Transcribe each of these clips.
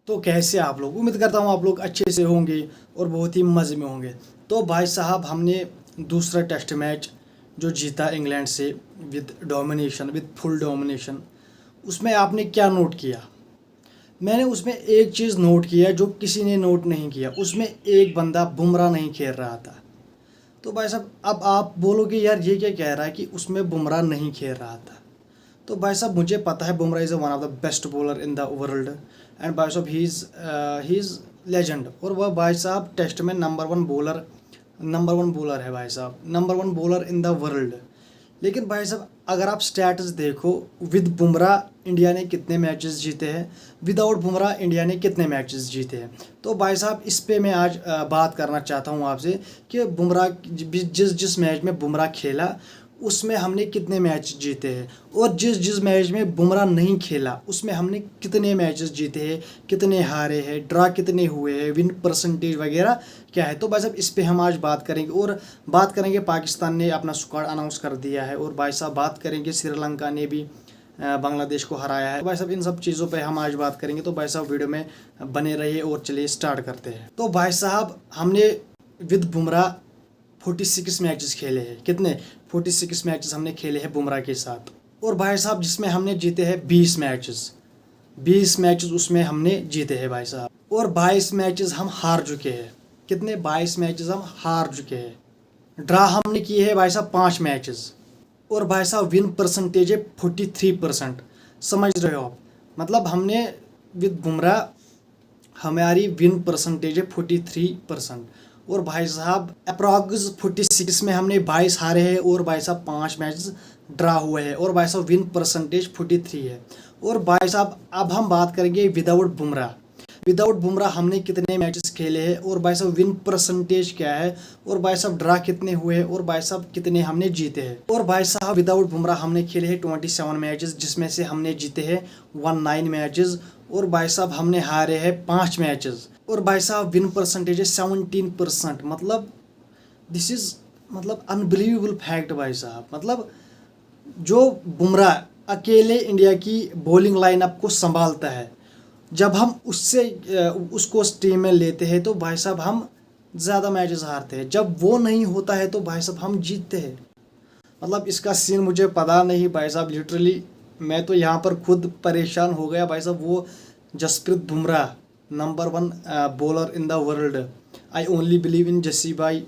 तो कैसे आप लोग, उम्मीद करता हूँ आप लोग अच्छे से होंगे और बहुत ही मज़े में होंगे। तो भाई साहब, हमने दूसरा टेस्ट मैच जो जीता इंग्लैंड से with domination, with full domination, उसमें आपने क्या नोट किया? मैंने उसमें एक चीज़ नोट किया जो किसी ने नोट नहीं किया। उसमें एक बंदा बुमराह नहीं खेल रहा था। तो भाई साहब, अब आप बोलोगे यार ये क्या कह रहा है कि उसमें बुमराह नहीं खेल रहा था। तो भाई साहब, मुझे पता है Bumrah is one of the best bowler in the world and भाई साहब ही इज़ लेजेंड। और वह भाई साहब टेस्ट में नंबर वन बॉलर है भाई साहब, number one bowler in the world. लेकिन भाई साहब, अगर आप स्टैट्स देखो, विद बुमराह इंडिया ने कितने मैचेस जीते हैं, विदाउट बुमराह इंडिया ने कितने मैचेस जीते हैं। तो भाई साहब, इस पे मैं आज बात करना चाहता हूँ आपसे कि बुमराह जिस जिस मैच में बुमराह खेला उसमें हमने कितने मैच जीते हैं, और जिस जिस मैच में बुमराह नहीं खेला उसमें हमने कितने मैचेस जीते हैं, कितने हारे हैं, ड्रा कितने हुए हैं, विन परसेंटेज वगैरह क्या है। तो भाई साहब, इस पे हम आज बात करेंगे। और बात करेंगे, पाकिस्तान ने अपना स्क्वाड अनाउंस कर दिया है, और भाई साहब बात करेंगे श्रीलंका ने भी बांग्लादेश को हराया है। तो भाई साहब, इन सब चीज़ों पे हम आज बात करेंगे। तो भाई साहब, वीडियो में बने रहिए और चलिए स्टार्ट करते हैं। तो भाई साहब, हमने विद बुमराह 46 मैचेस खेले हैं। कितने? 46 मैचेस हमने खेले हैं बुमराह के साथ। और भाई साहब, जिसमें हमने जीते हैं 20 मैचेस उसमें हमने जीते हैं भाई साहब। और 22 मैचेस हम हार चुके हैं। कितने? 22 मैचेस हम हार चुके हैं। ड्रा हमने किए हैं भाई साहब 5 मैचेस। और भाई साहब, विन परसेंटेज है 43%। समझ रहे हो आप? मतलब हमने विद बुमराह हमारी विन परसेंटेज है 43%। और भाई साहब, अप्रॉक्स 46 में हमने 22 हारे हैं, और भाई साहब 5 मैच ड्रा हुए हैं, और भाई साहब विन परसेंटेज 43 है। और भाई साहब, अब हम बात करेंगे विदाउट बुमराह हमने कितने मैचेस खेले हैं, और भाई साहब विन परसेंटेज क्या है, और भाई साहब ड्रा कितने हुए हैं, और भाई साहब कितने हमने जीते हैं। और भाई साहब, विदाउट बुमराह हमने खेले हैं 27 मैचेस, जिसमें से हमने जीते हैं 19 मैचेस, और भाई साहब हमने हारे हैं 5 मैचेस। और भाई साहब विन परसेंटेज है 17%। मतलब दिस इज़ अनबिलीवेबल फैक्ट भाई साहब। मतलब जो बुमराह अकेले इंडिया की बॉलिंग लाइनअप को संभालता है, जब हम उसको टीम में लेते हैं तो भाई साहब हम ज़्यादा मैचेस हारते हैं। जब वो नहीं होता है तो भाई साहब हम जीतते हैं। मतलब इसका सीन मुझे पता नहीं भाई साहब, लिटरली मैं तो यहाँ पर खुद परेशान हो गया भाई साहब। वो Jasprit Bumrah, number one bowler in the world, I only believe in Jassi भाई,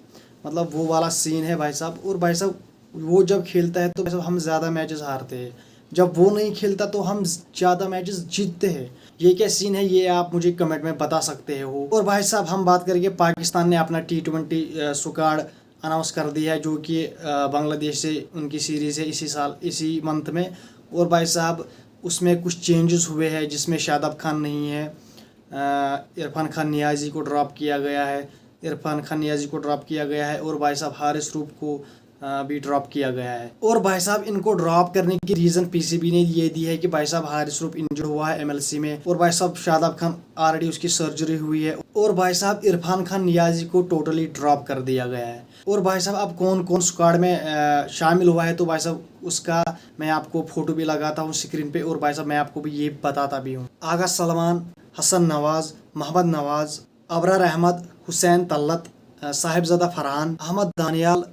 मतलब वो वाला सीन है भाई साहब। और भाई साहब, वो जब खेलता है तो भाई साहब हम ज़्यादा मैचेस हारते हैं, जब वो नहीं खेलता तो हम ज़्यादा मैचेस जीतते हैं। ये क्या सीन है, ये आप मुझे कमेंट में बता सकते हो। और भाई साहब, हम बात करेंगे, पाकिस्तान ने अपना T20 स्क्वाड अनाउंस कर दिया है, जो कि बांग्लादेश से उनकी सीरीज़ है इसी मंथ में। और भाई साहब, उसमें कुछ चेंजेस हुए हैं, जिसमें शादाब खान नहीं है, इरफान खान नियाज़ी को ड्रॉप किया गया है, और भाई साहब हारिस रूफ को भी ड्रॉप किया गया है। और भाई साहब, इनको ड्रॉप करने की रीज़न पीसीबी ने ये दी है कि भाई साहब हारिस रूफ इंजर्ड हुआ है MLC में, और भाई साहब शादाब खान ऑलरेडी उसकी सर्जरी हुई है, और भाई साहब इरफान खान नियाज़ी को टोटली ड्रॉप कर दिया गया है। और भाई साहब, अब कौन कौन स्क्वाड में शामिल हुआ है, तो भाई साहब उसका मैं आपको फ़ोटो भी लगाता हूँ स्क्रीन पे, और भाई साहब मैं आपको भी ये बताता भी हूँ। Agha Salman, Hasan Nawaz, Mohammad Nawaz, Abrar Ahmed, Hussain Talat, Sahibzada Farhan, Ahmed Daniyal,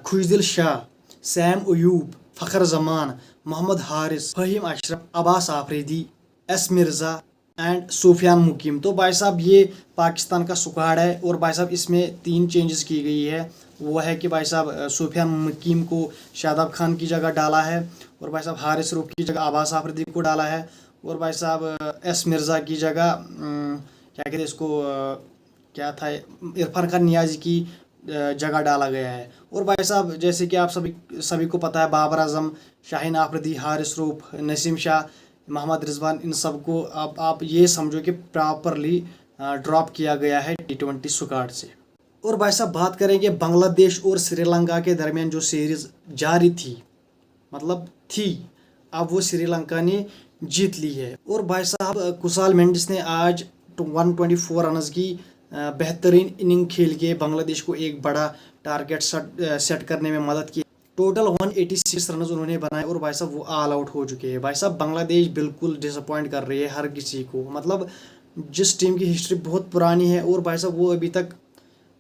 Khushdil Shah, Saim Ayub, Fakhar Zaman, Mohammad Haris, Faheem Ashraf, Abbas Afridi, S Mirza and Sufiyan Muqeem. तो भाई साहब ये पाकिस्तान का स्क्वाड है। और भाई साहब इसमें 3 चेंजेस की गई है। वो है कि भाई साहब सूफियान मुकीम को शादाब खान की जगह डाला है, और भाई साहब हारिस रूफ की जगह अब्बास आफरीदी को डाला है, और भाई साहब एस मिर्ज़ा की जगह क्या कहते हैं इसको, क्या था, इरफान खान नियाज़ी की जगह डाला गया है। और भाई साहब, जैसे कि आप सभी को पता है, बाबर आजम, शाहीन आफरीदी, हारिस रूफ, नसीम शाह, मोहम्मद रिजवान, इन सब को आप ये समझो कि प्रॉपरली ड्रॉप किया गया है T20 स्क्वाड से। और भाई साहब बात करेंगे बांग्लादेश और श्रीलंका के दरमियान जो सीरीज़ जारी थी, अब वो श्रीलंका ने जीत ली है। और भाई साहब कुशाल मेंडिस ने आज 124 रन्स की बेहतरीन इनिंग खेल के बांग्लादेश को एक बड़ा टारगेट सेट करने में मदद की। टोटल 186 रन उन्होंने बनाए, और भाई साहब वो ऑल आउट हो चुके हैं। भाई साहब बांग्लादेश बिल्कुल डिसअपॉइंट कर रही है हर किसी को। मतलब जिस टीम की हिस्ट्री बहुत पुरानी है और भाई साहब वो अभी तक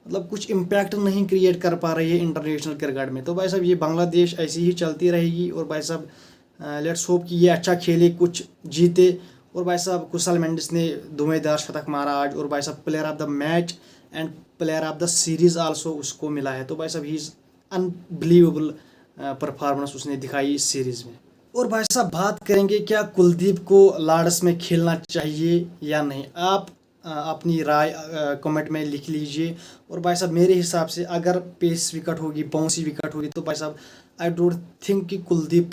मतलब कुछ इम्पैक्ट नहीं क्रिएट कर पा रही है इंटरनेशनल क्रिकेट में। तो भाई साहब ये बांग्लादेश ऐसी ही चलती रहेगी और भाई साहब लेट्स होप कि ये अच्छा खेले, कुछ जीते। और भाई साहब कुशल मेंडिस ने धुआंधार शतक मारा आज, और भाई साहब player of the match and player of the series also उसको मिला है। तो भाई साहब ही इज़ अनबिलीवेबल परफॉर्मेंस उसने दिखाई इस सीरीज़ में। और भाई साहब बात करेंगे क्या कुलदीप को लॉर्ड्स में खेलना चाहिए या नहीं। आप अपनी राय कमेंट में लिख लीजिए। और भाई साहब मेरे हिसाब से अगर पेस विकेट होगी, बाउंसी विकेट होगी, तो भाई साहब आई डोंट थिंक कि कुलदीप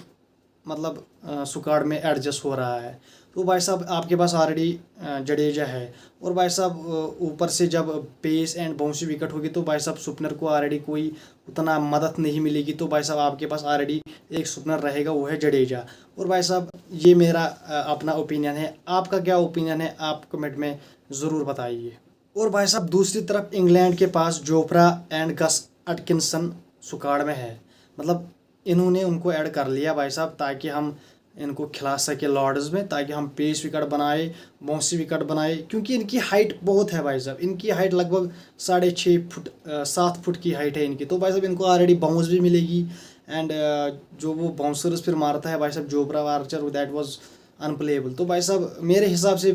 मतलब स्क्वाड में एडजस्ट हो रहा है। तो भाई साहब आपके पास ऑलरेडी जडेजा है, और भाई साहब ऊपर से जब पेस एंड बाउंसी विकेट होगी तो भाई साहब सुपनर को ऑलरेडी कोई उतना मदद नहीं मिलेगी। तो भाई साहब आपके पास ऑलरेडी एक सुपनर रहेगा, वो है जडेजा। और भाई साहब ये मेरा अपना ओपिनियन है, आपका क्या ओपिनियन है आप कमेंट में ज़रूर बताइए। और भाई साहब दूसरी तरफ इंग्लैंड के पास Jofra and Gus Atkinson squad में है, मतलब इन्होंने उनको ऐड कर लिया भाई साहब ताकि हम इनको खिला सके लॉर्ड्स में, ताकि हम पेस विकेट बनाए, बाउंसी विकेट बनाए, क्योंकि इनकी हाइट बहुत है भाई साहब। इनकी हाइट लगभग 6.5 फुट 7 फुट की हाइट है इनकी। तो भाई साहब इनको ऑलरेडी बाउंस भी मिलेगी एंड जो वो बाउंसर्स फिर मारता है भाई साहब Jofra Archer, that was unplayable. तो भाई साहब मेरे हिसाब से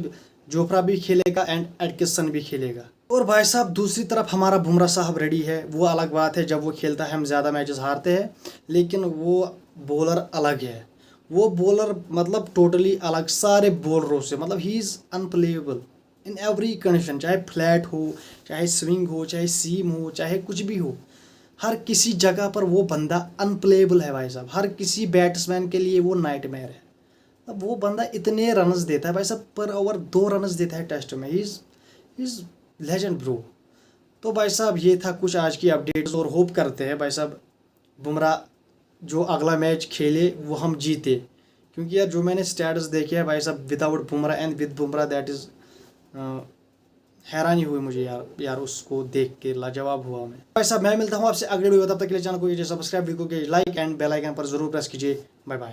जोफ्रा भी खेलेगा एंड एटकिंसन भी खेलेगा। और भाई साहब दूसरी तरफ हमारा बुमराह साहब रेडी है। वो अलग बात है, जब वो खेलता है हम ज़्यादा मैचेस हारते हैं, लेकिन वो बॉलर अलग है। वो बॉलर मतलब टोटली अलग सारे बॉलरों से, मतलब he is unplayable in every condition, चाहे फ्लैट हो, चाहे स्विंग हो, चाहे सीम हो, चाहे कुछ भी हो, हर किसी जगह पर वो बंदा अनप्लेएबल है भाई साहब। हर किसी बैट्समैन के लिए वो नाइटमेयर है। अब वो बंदा इतने रन्स देता है भाई साहब, पर ओवर 2 रन्स देता है टेस्ट में। He is legend bro. तो भाई साहब ये था कुछ आज की अपडेट्स, और होप करते हैं भाई साहब बुमराह जो अगला मैच खेले वो हम जीते, क्योंकि यार जो मैंने स्टैटस देखे हैं भाई साहब without Bumrah and with Bumrah, that is हैरानी हुई मुझे यार उसको देख के लाजवाब हुआ मैं। भाई साहब मैं मिलता हूँ आपसे अगले वीडियो, तब तक के लिए चैनल को कीजिए सब्सक्राइब, वीडियो को लाइक एंड बेल आइकन पर जरूर प्रेस कीजिए। Bye bye.